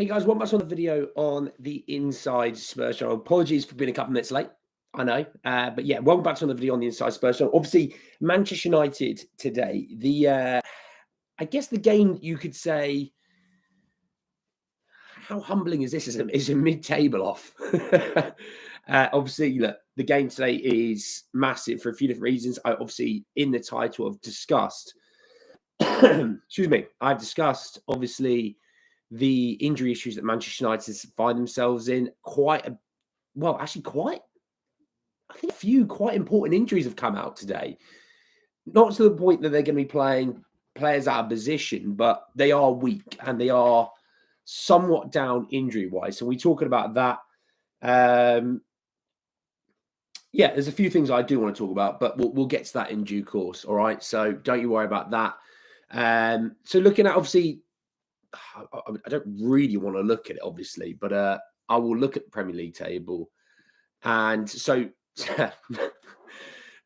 Hey guys, one much on the video on the Inside Spurs channel. Apologies for being a couple minutes late. I know, but yeah, welcome back to another video on the Inside Spurs channel. Obviously, Manchester United today. I guess the game you could say, how humbling is this? Is a mid-table off. Obviously, look, the game today is massive for a few different reasons. I obviously in the title have discussed. Excuse me. I've discussed obviously the injury issues that Manchester United find themselves in. I think a few quite important injuries have come out today. Not to the point that they're going to be playing players out of position, but they are weak and they are somewhat down injury-wise. So we're talking about that. Yeah, there's a few things I do want to talk about, but we'll get to that in due course. All right, so don't you worry about that. So looking at obviously, I don't really want to look at it, obviously, but I will look at the Premier League table. And so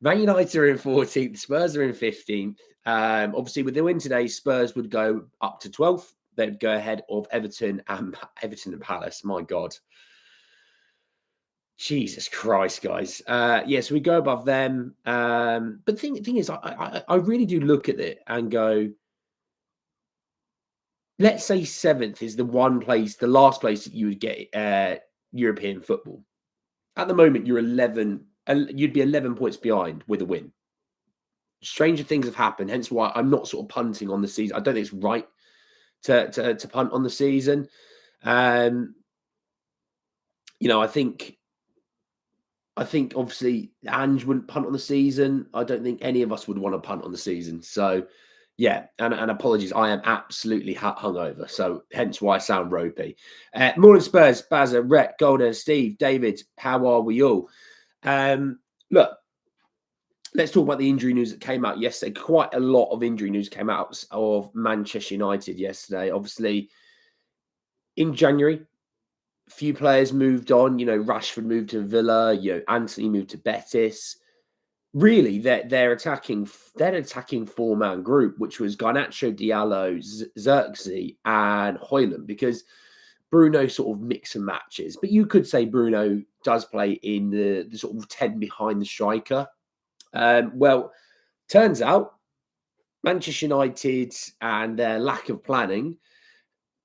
Man United are in 14th, Spurs are in 15th. Obviously, with the win today, Spurs would go up to 12th. They'd go ahead of Everton and Palace. My God. Jesus Christ, guys. Yes, we go above them. But the thing is, I really do look at it and go, let's say 7th is the last place that you would get European football. At the moment, you'd be 11 points behind with a win. Stranger things have happened, hence why I'm not sort of punting on the season. I don't think it's right to punt on the season. I think obviously Ange wouldn't punt on the season. I don't think any of us would want to punt on the season. So yeah, and apologies, I am absolutely hungover, so hence why I sound ropey. Morning Spurs, Bazza, Rhett, Golden, Steve, David, how are we all? Look, let's talk about the injury news that came out yesterday. Quite a lot of injury news came out of Manchester United yesterday. Obviously, in January, a few players moved on. Rashford moved to Villa. Anthony moved to Betis. Really, they're attacking 4-man group, which was Garnacho, Diallo, Xerxes, and Heung-Min, because Bruno sort of mix and matches. But you could say Bruno does play in the sort of 10 behind the striker. Well, turns out Manchester United and their lack of planning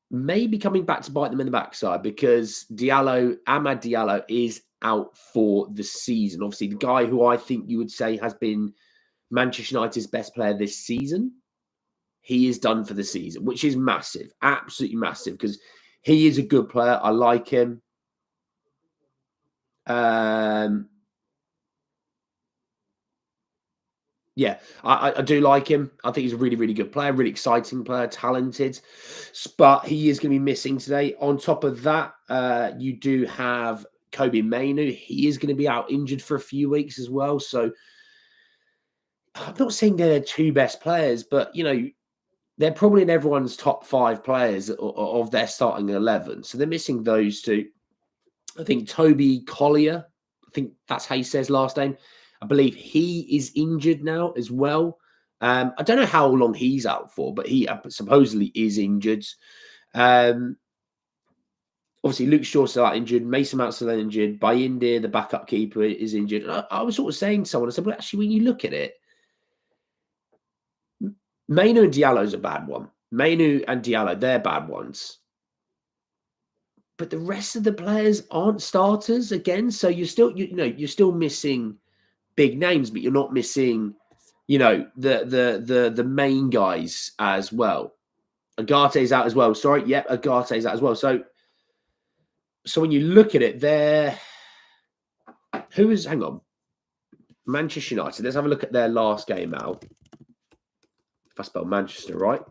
may be coming back to bite them in the backside, because Amad Diallo is out for the season. Obviously, the guy who I think you would say has been Manchester United's best player this season, he is done for the season, which is massive, absolutely massive, because he is a good player. I like him. Yeah, I do like him. I think he's a really, really good player, really exciting player, talented. But he is going to be missing today. On top of that, you do have Kobe Mainu. He is going to be out injured for a few weeks as well. So I'm not saying they're their two best players, but, they're probably in everyone's top 5 players of their starting 11. So they're missing those two. I think Toby Collier, I think that's how he says his last name. I believe he is injured now as well. I don't know how long he's out for, but he supposedly is injured. Obviously, Luke Shaw's still out injured. Mason Mount's still injured. Bayindir, the backup keeper, is injured. And I was sort of saying to someone, I said, well, actually, when you look at it, Mainu and Diallo's a bad one. Mainu and Diallo, they're bad ones. But the rest of the players aren't starters again. So you're still missing big names, but you're not missing, the main guys as well. Agate's out as well. Sorry, yep, Agate's out as well. So when you look at it, hang on, Manchester United. Let's have a look at their last game out. If I spell Manchester right.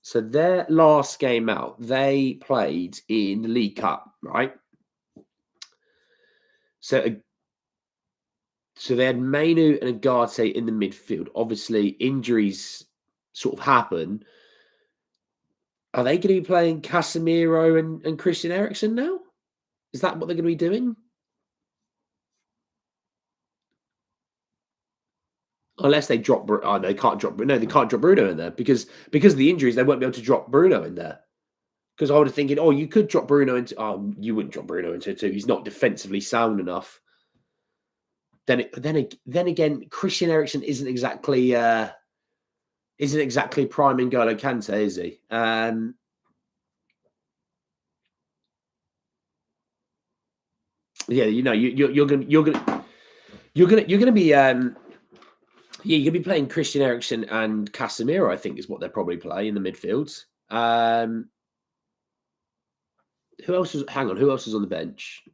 So their last game out, they played in the League Cup, right? So they had Mainu and Agate in the midfield. Obviously, injuries sort of happen. Are they going to be playing Casemiro and Christian Eriksen now? Is that what they're going to be doing? Unless they drop... Oh, they can't drop... No, they can't drop Bruno in there because of the injuries, they won't be able to drop Bruno in there. Because I would have thinking, oh, you could drop Bruno into. Oh, you wouldn't drop Bruno into a two. He's not defensively sound enough. Then again, Christian Eriksen isn't exactly prime N'Golo Kante, is he? Yeah, you're gonna be you're gonna be playing Christian Eriksen and Casemiro. I think is what they'll probably play in the midfield. Who else was? Hang on, who else was on the bench?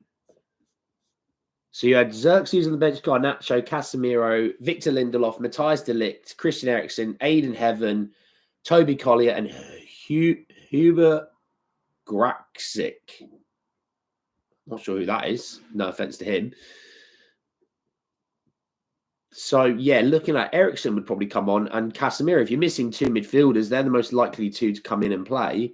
So you had Xerxes on the bench, Garnacho, Casemiro, Victor Lindelof, Matthias de Ligt, Christian Eriksen, Aiden Heaven, Toby Collier, and Huber Graxic. Not sure who that is. No offense to him. So yeah, looking at Eriksen would probably come on, and Casemiro. If you're missing two midfielders, they're the most likely two to come in and play.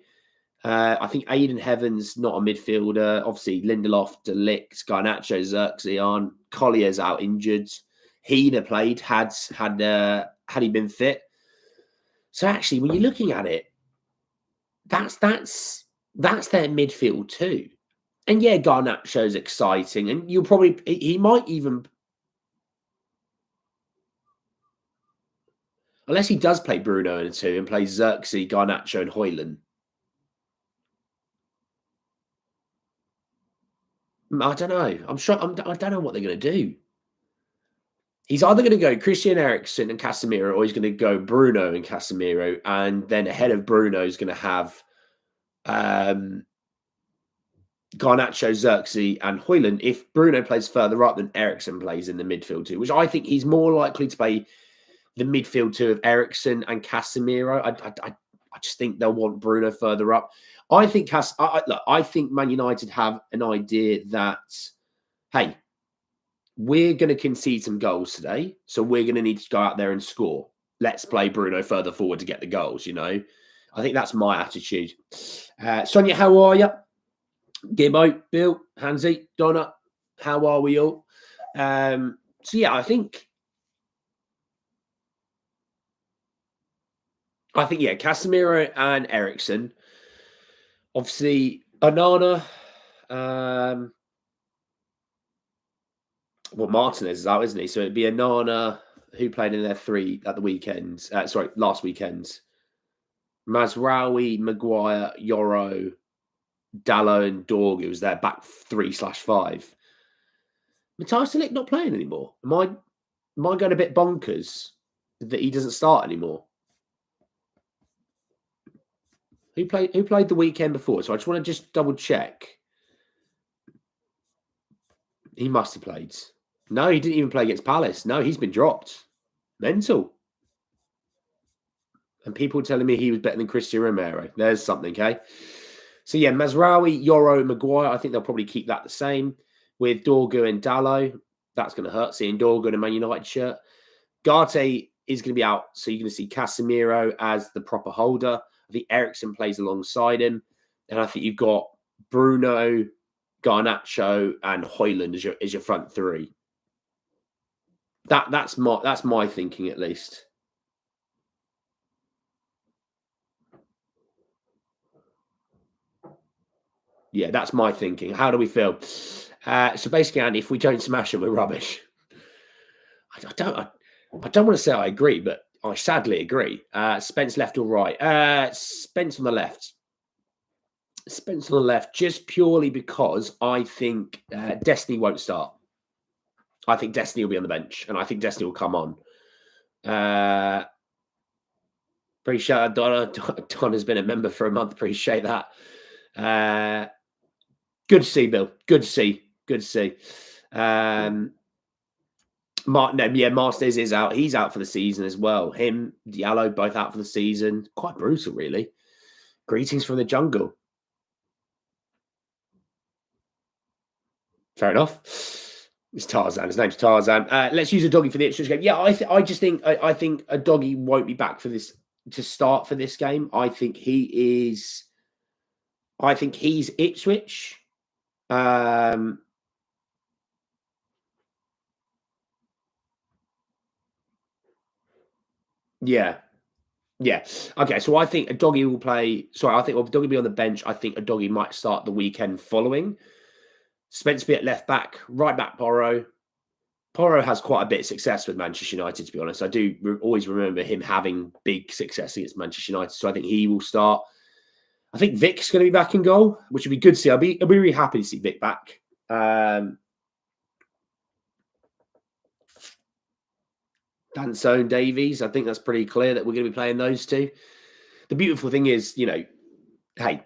I think Aiden Heaven's not a midfielder. Obviously, Lindelof, De Ligt, Garnacho, Xerxes aren't. Collier's out injured. He'd have played had he been fit. So actually, when you're looking at it, that's their midfield too. And yeah, Garnacho's exciting, and he might even, unless he does play Bruno in a two and plays Xerxes, Garnacho, and Højlund. I don't know. I don't know what they're going to do. He's either going to go Christian Eriksen and Casemiro, or he's going to go Bruno and Casemiro, and then ahead of Bruno is going to have Garnacho, Xerxes, and Højlund. If Bruno plays further up, then Eriksen plays in the midfield too, which I think he's more likely to play the midfield two of Eriksen and Casemiro. I just think they'll want Bruno further up. I think I think Man United have an idea that, hey, we're going to concede some goals today, so we're going to need to go out there and score. Let's play Bruno further forward to get the goals, I think that's my attitude. Sonia, how are you? Gibbo, Bill, Hansi, Donna, how are we all? So yeah, I think Casemiro and Eriksen. Obviously, Onana, Martinez is out, isn't he? So it'd be Onana, who played in their three at the weekend. Last weekend. Mazraoui, Maguire, Yoro, Dallo, and Dorg. It was their back 3/5. Matthias de Ligt not playing anymore. Am I going a bit bonkers that he doesn't start anymore? Who played the weekend before? So I just want to just double check. He must have played. No, he didn't even play against Palace. No, he's been dropped. Mental. And people telling me he was better than Christian Romero. There's something, okay? So yeah, Mazraoui, Yoro, Maguire. I think they'll probably keep that the same with Dorgu and Dallo. That's going to hurt seeing Dorgu in a Man United shirt. Garte is going to be out, so you're going to see Casemiro as the proper holder. I think Eriksen plays alongside him, and I think you've got Bruno, Garnacho, and Højlund as your front three. That's my thinking, at least. Yeah, that's my thinking. How do we feel? So basically, Andy, if we don't smash them, we're rubbish. I don't want to say I agree, but I sadly agree. Spence left or right? Spence on the left. Spence on the left, just purely because I think Destiny won't start. I think Destiny will be on the bench, and I think Destiny will come on. Appreciate Donna. Donna's been a member for a month. Appreciate that. Good to see, Bill. Good to see. Good to see. Martinez is out. He's out for the season as well. Him, Diallo, both out for the season. Quite brutal, really. Greetings from the jungle. Fair enough. It's Tarzan. His name's Tarzan. Let's use a doggy for the Ipswich game. Yeah, I just think I think a doggy won't be back for this to start for this game. I think he's Ipswich. Yeah. Yeah. Okay. So I think a doggy will play. Sorry, I think well, doggy will be on the bench. I think a doggy might start the weekend following. Spence be at left back, right back Porro. Porro has quite a bit of success with Manchester United, to be honest. I do always remember him having big success against Manchester United. So I think he will start. I think Vic's going to be back in goal, which would be good to see. I'll be really happy to see Vic back. Danso Davies, I think that's pretty clear that we're going to be playing those two. The beautiful thing is, hey,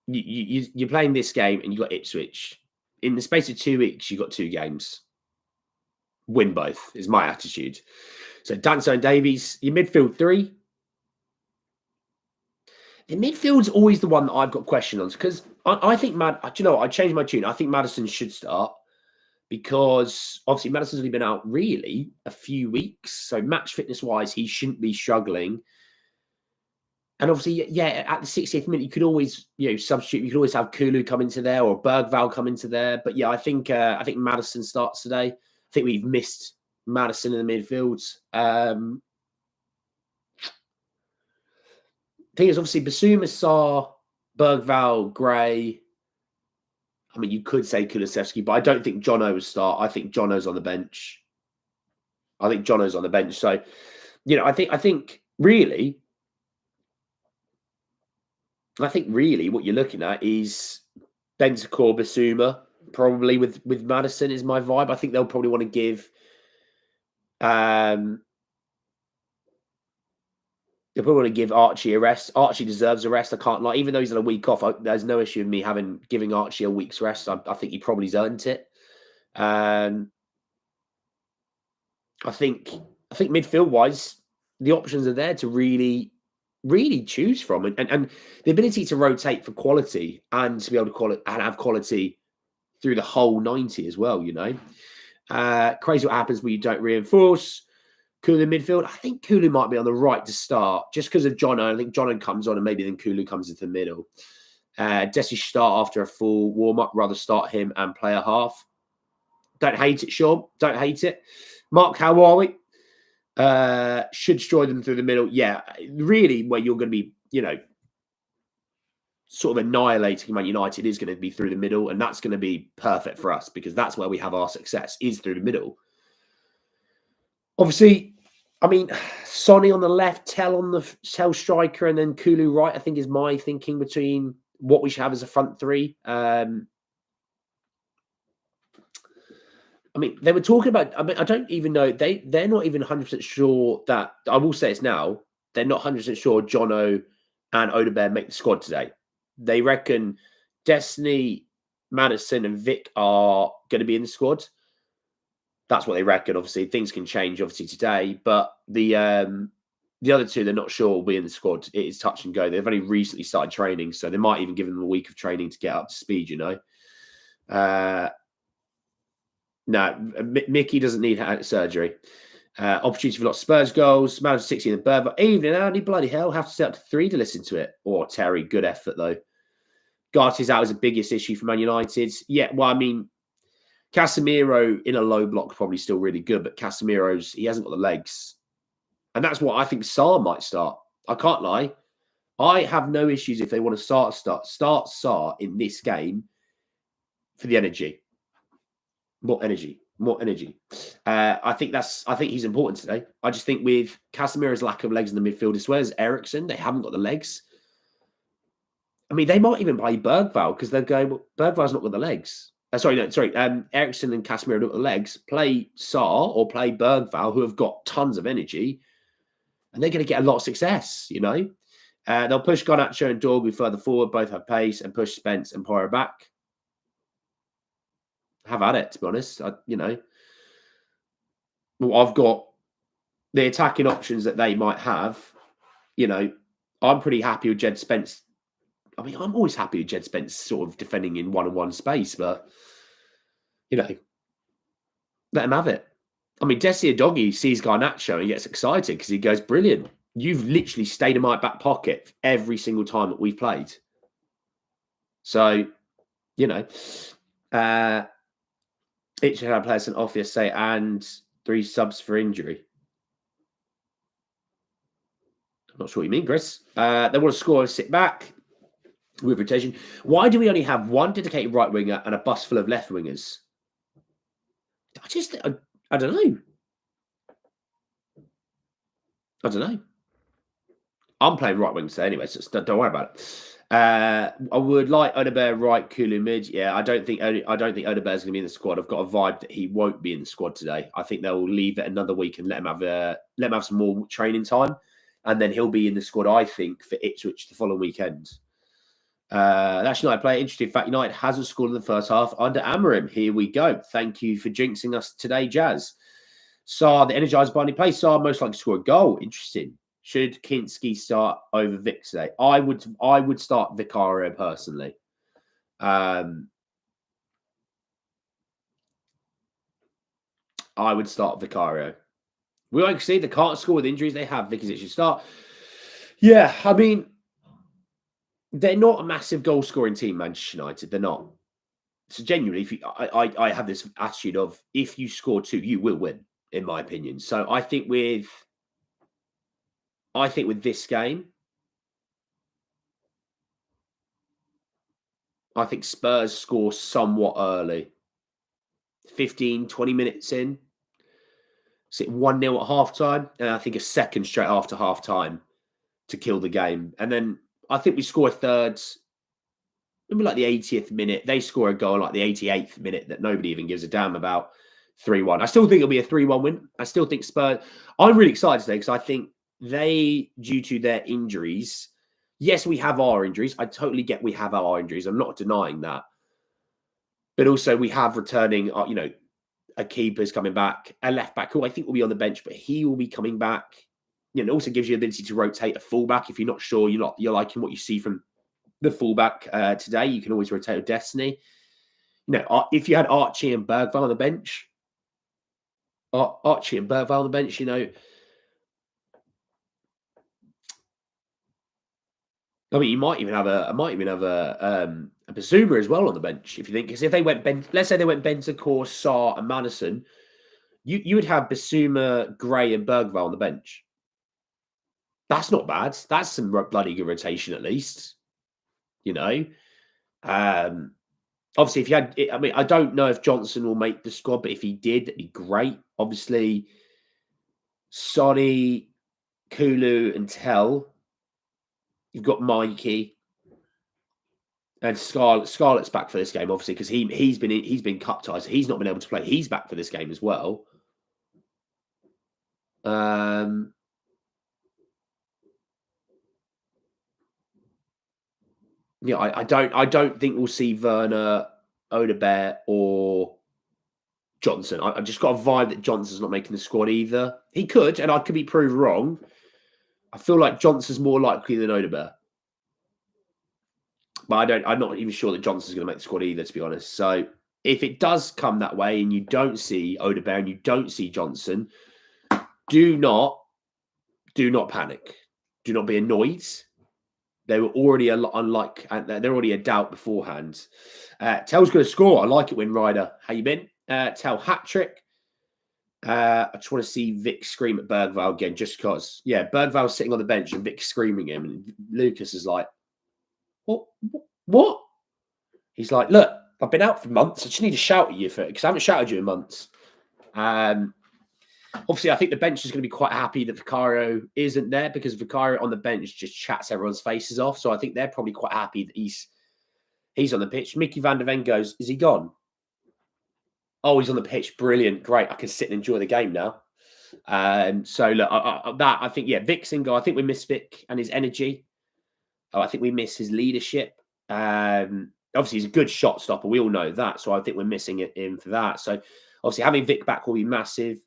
you're playing this game and you got Ipswich. In the space of 2 weeks, you got 2 games. Win both is my attitude. So Danso and Davies, your midfield three. The midfield's always the one that I've got question on because I think do you know what? I changed my tune. I think Maddison should start because obviously Maddison's only been out really a few weeks. So match fitness wise, he shouldn't be struggling. And obviously, yeah, at the 60th minute, you could always, substitute. You could always have Kulu come into there or Bergval come into there. But yeah, I think Maddison starts today. I think we've missed Maddison in the midfield. Thing is, obviously, Basuma, Sarr, Bergval, Gray. I mean, you could say Kulusevski, but I don't think Jono would start. I think Jono's on the bench. So, I think really what you're looking at is Bentancur, Basuma, probably with Maddison is my vibe. I think they'll probably want to give they'll probably want to give Archie a rest. Archie deserves a rest. I can't lie. Even though he's on a week off, there's no issue with me giving Archie a week's rest. I think he probably's earned it. I think midfield wise, the options are there to really, really choose from, and the ability to rotate for quality and to be able to have quality through the whole 90 as well. Crazy what happens when you don't reinforce. Kulu midfield. I think Kulu might be on the right to start just because of Jono. I think Jono comes on and maybe then Kulu comes into the middle. Desi should start after a full warm up. Rather start him and play a half. Don't hate it, Sean. Don't hate it. Mark, how are we? Should destroy them through the middle. Yeah, really, where you're going to be, sort of annihilating Man United is going to be through the middle, and that's going to be perfect for us because that's where we have our success is through the middle. Obviously, I mean, Sonny on the left, Tell striker, and then Kulu right. I think is my thinking between what we should have as a front three. I mean, they were talking about. I mean, I don't even know. They're not even 100% sure that. I will say it's now. They're not 100% sure Jono and Odegaard make the squad today. They reckon Destiny, Maddison, and Vic are going to be in the squad. That's what they reckon. Obviously, things can change. Obviously today, but the other two they're not sure will be in the squad. It is touch and go. They've only recently started training, so they might even give them a week of training to get up to speed. No, Mickey doesn't need surgery. Opportunity for lots of Spurs goals. Man of 60 in the bird. But evening, Andy, bloody hell, have to stay up to 3 to listen to it. Or Terry, good effort though. Garty's out was the biggest issue for Man United. Yeah, well, I mean, Casemiro in a low block probably still really good, but he hasn't got the legs. And that's what I think Sarr might start. I can't lie. I have no issues if they want to start Sarr in this game for the energy. More energy. I think he's important today. I just think with Casemiro's lack of legs in the midfield as well as Eriksen, they haven't got the legs. I mean, they might even play Bergval because they're going, well, Bergval's not got the legs. Eriksen and Casemiro don't got the legs. Play Sarr or play Bergval, who have got tons of energy, and they're going to get a lot of success, They'll push Garnacho and Dorgu further forward. Both have pace and push Spence and Porro back. Have at it, to be honest. I've got the attacking options that they might have. I'm pretty happy with Jed Spence. I mean, I'm always happy with Jed Spence sort of defending in one-on-one space, but, let him have it. I mean, Desi Adoghi sees Garnacho and he gets excited because he goes, brilliant. You've literally stayed in my back pocket every single time that we've played. So, each of our players an obvious say and 3 subs for injury. Not sure what you mean, Chris. They want to score and sit back with rotation. Why do we only have one dedicated right winger and a bus full of left wingers? I don't know. I don't know. I'm playing right wing today anyway, so don't worry about it. I would like Odebear right, Kulu mid. Yeah, I don't think Odebear's going to be in the squad. I've got a vibe that he won't be in the squad today. I think they'll leave it another week and let him have some more training time, and then he'll be in the squad. I think for Ipswich the following weekend. That's United player. Interesting fact: United hasn't scored in the first half under Amorim. Here we go. Thank you for jinxing us today, Jazz. Saar, the energized binding play. Saar most likely to score a goal. Interesting. Should Kinski start over Vic today? I would start Vicario personally. I would start Vicario. We won't see they can't score with injuries. They have Vic as it should start. Yeah, I mean, they're not a massive goal scoring team, Manchester United. They're not. So genuinely, I have this attitude of if you score two, you will win, in my opinion. So I think with this game, I think Spurs score somewhat early. 15, 20 minutes in. So 1-0 at half time. And I think a second straight after half time to kill the game. And then I think we score a third, maybe like the 80th minute. They score a goal like the 88th minute that nobody even gives a damn about. 3-1. I still think it'll be a 3-1 win. I still think Spurs. I'm really excited today because I think they, due to their injuries, yes, we have our injuries. I totally get we have our injuries. I'm not denying that. But also we have returning, a keeper's coming back, a left back who I think will be on the bench, but he will be coming back. It also gives you the ability to rotate a fullback if you're not sure you're liking what you see from the fullback today. You can always rotate with Destiny. If you had Archie and Bergvall on the bench, I mean, you might even have a Bazuma as well on the bench if you think. Because if they went let's say they went Bentancur, Sarr, and Madison, you would have Basuma, Gray, and Bergvall on the bench. That's not bad. That's some bloody good rotation at least. Obviously, if you had, I mean, I don't know if Johnson will make the squad, but if he did, that'd be great. Obviously, Sonny, Kulu, and Tell. You've got Mikey. And Scarlett's back for this game, obviously, because he's been cup tied, so he's not been able to play. He's back for this game as well. Yeah, I don't think we'll see Werner, Odebear, or Johnson. I've just got a vibe that Johnson's not making the squad either. He could, and I could be proved wrong. I feel like Johnson's more likely than Odebear. But I'm not even sure that Johnson's going to make the squad either, to be honest. So if it does come that way and you don't see Odebear and you don't see Johnson, do not panic. Do not be annoyed. They were already they're already a doubt beforehand. Tell's going to score. I like it when Ryder. How you been? Tell hat trick. I just want to see Vic scream at Bergvall again, just because. Yeah, Bergvall's sitting on the bench and Vic screaming him, and Lucas is like, What? He's like, look, I've been out for months. I just need to shout at you for it because I haven't shouted at you in months. Obviously, I think the bench is going to be quite happy that Vicario isn't there because Vicario on the bench just chats everyone's faces off. So I think they're probably quite happy that he's on the pitch. Mickey van der Ven goes, is he gone? Oh, he's on the pitch. Brilliant. Great. I can sit and enjoy the game now. So look, I think, yeah, Vic's in goal. I think we miss Vic and his energy. I think we miss his leadership. Obviously, he's a good shot stopper. We all know that. So I think we're missing him for that. So obviously, having Vic back will be massive.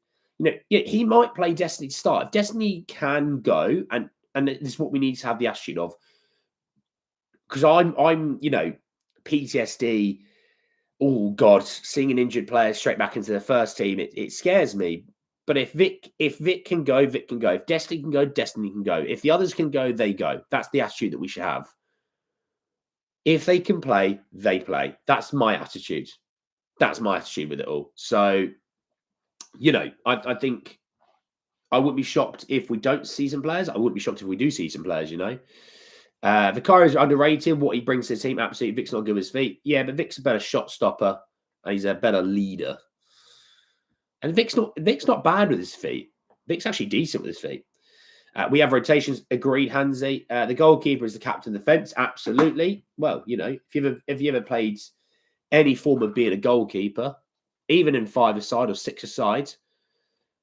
He might play Destiny to start. If Destiny can go, and this is what we need to have the attitude of, because I'm PTSD. Oh God, seeing an injured player straight back into the first team, it scares me. But if Vic can go, Vic can go. If Destiny can go, Destiny can go. If the others can go, they go. That's the attitude that we should have. If they can play, they play. That's my attitude. That's my attitude with it all. So, I think I wouldn't be shocked if we don't see some players. I wouldn't be shocked if we do see some players, you know. Vicario's underrated. What he brings to the team, absolutely. Vic's not good with his feet. Yeah, but Vic's a better shot stopper. And he's a better leader. And Vic's not bad with his feet. Vic's actually decent with his feet. We have rotations. Agreed, Hansi. The goalkeeper is the captain of the fence. Absolutely. Well, you know, if you ever played any form of being a goalkeeper, even in 5-a-side or 6-a-side,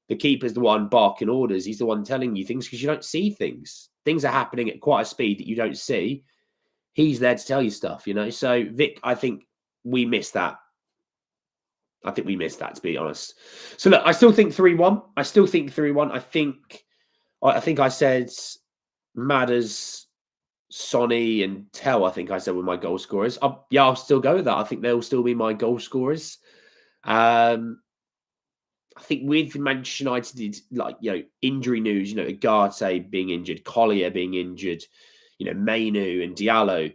the keeper's the one barking orders. He's the one telling you things because you don't see things. Things are happening at quite a speed that you don't see. He's there to tell you stuff, you know. So Vic, I think we missed that. I think we missed that, to be honest. So look, I still think 3-1. I still think 3-1. I think I said Madders, Sonny, and Tell. I think I said were my goal scorers. I'll still go with that. I think they'll still be my goal scorers. I think with Manchester United, like, you know, injury news, you know, Ugarte being injured, Collier being injured, you know, Mainu and Diallo.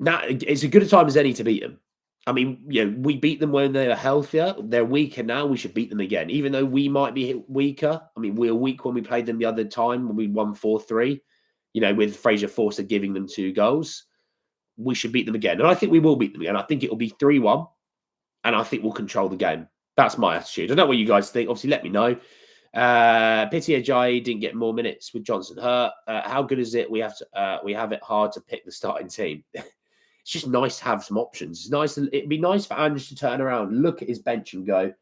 Now it's as good a time as any to beat them. I mean, you know, we beat them when they were healthier. They're weaker now. We should beat them again, even though we might be weaker. I mean, we were weak when we played them the other time when we won 4-3. You know, with Fraser Forster giving them 2 goals, we should beat them again, and I think we will beat them again. I think it will be 3-1. And I think we'll control the game. That's my attitude. I don't know what you guys think. Obviously, let me know. Pity Ajayi didn't get more minutes with Johnson hurt. How good is it? We have it hard to pick the starting team. It's just nice to have some options. It's nice. It'd be nice for Ange to turn around, look at his bench, and go,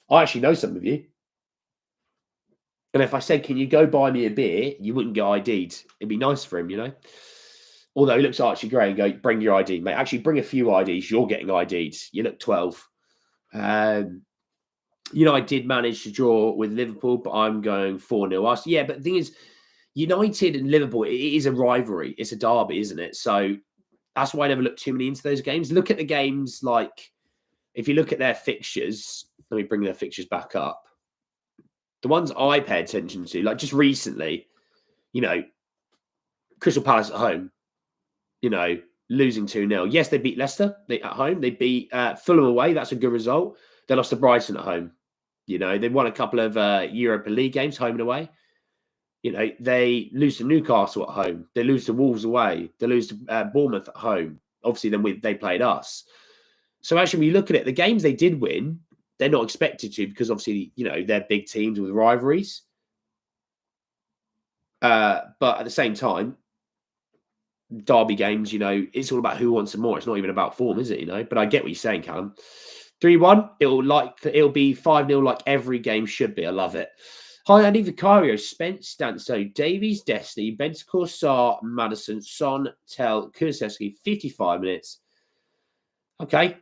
"I actually know some of you." And if I said, "Can you go buy me a beer?" you wouldn't get ID'd. It'd be nice for him, you know. Although he looks Archie Gray and go, bring your ID, mate. Actually, bring a few IDs. You're getting ID'd. You look 12. You know, I did manage to draw with Liverpool, but I'm going 4-0. Yeah, but the thing is, United and Liverpool, it is a rivalry. It's a derby, isn't it? So that's why I never look too many into those games. Look at the games like, if you look at their fixtures, let me bring their fixtures back up. The ones I pay attention to, like just recently, you know, Crystal Palace at home, you know, losing 2-0. Yes, they beat Leicester at home. They beat Fulham away. That's a good result. They lost to Brighton at home. You know, they won a couple of Europa League games, home and away. You know, they lose to Newcastle at home. They lose to Wolves away. They lose to Bournemouth at home. Obviously, then they played us. So actually, when you look at it, the games they did win, they're not expected to because obviously, you know, they're big teams with rivalries. But at the same time, derby games, you know, it's all about who wants them more. It's not even about form, is it? You know, but I get what you're saying, Callum. 3-1. It'll be 5-0 like every game should be. I love it. Hi, Andy Vicario, Spence, Danso, Davies, Destiny, Bentancur, Sarr, Madison, Son, Tell, Kulusevski, 55 minutes. Okay.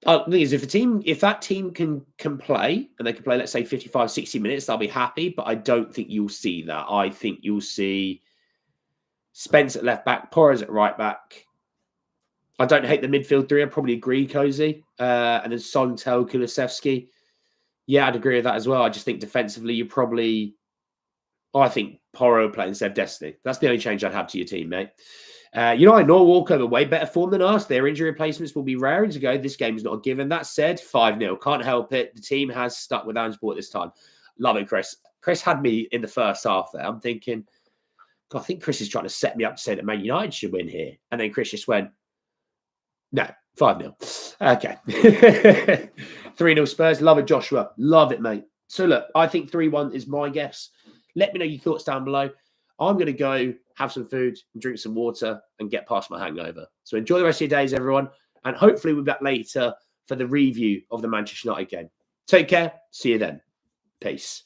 The thing is, if that team can play, and they can play, let's say 55, 60 minutes, I'll be happy. But I don't think you'll see that. I think you'll see Spence at left back, Porras at right back. I don't hate the midfield 3. I probably agree, Cozy. And then Son, Tel, Kulusevski. Yeah, I'd agree with that as well. I just think defensively, I think Porro playing instead of Destiny. That's the only change I'd have to your team, mate. United nor Walkover, way better form than us. Their injury replacements will be raring to go. This game's not a given. That said, 5-0. Can't help it. The team has stuck with Ange Sport this time. Love it, Chris. Chris had me in the first half there. I'm thinking, God, I think Chris is trying to set me up to say that Man United should win here. And then Chris just went, no, 5-0. Okay. 3-0 Spurs. Love it, Joshua. Love it, mate. So look, I think 3-1 is my guess. Let me know your thoughts down below. I'm going to go have some food, drink some water, and get past my hangover. So enjoy the rest of your days, everyone. And hopefully we'll be back later for the review of the Manchester United game. Take care. See you then. Peace.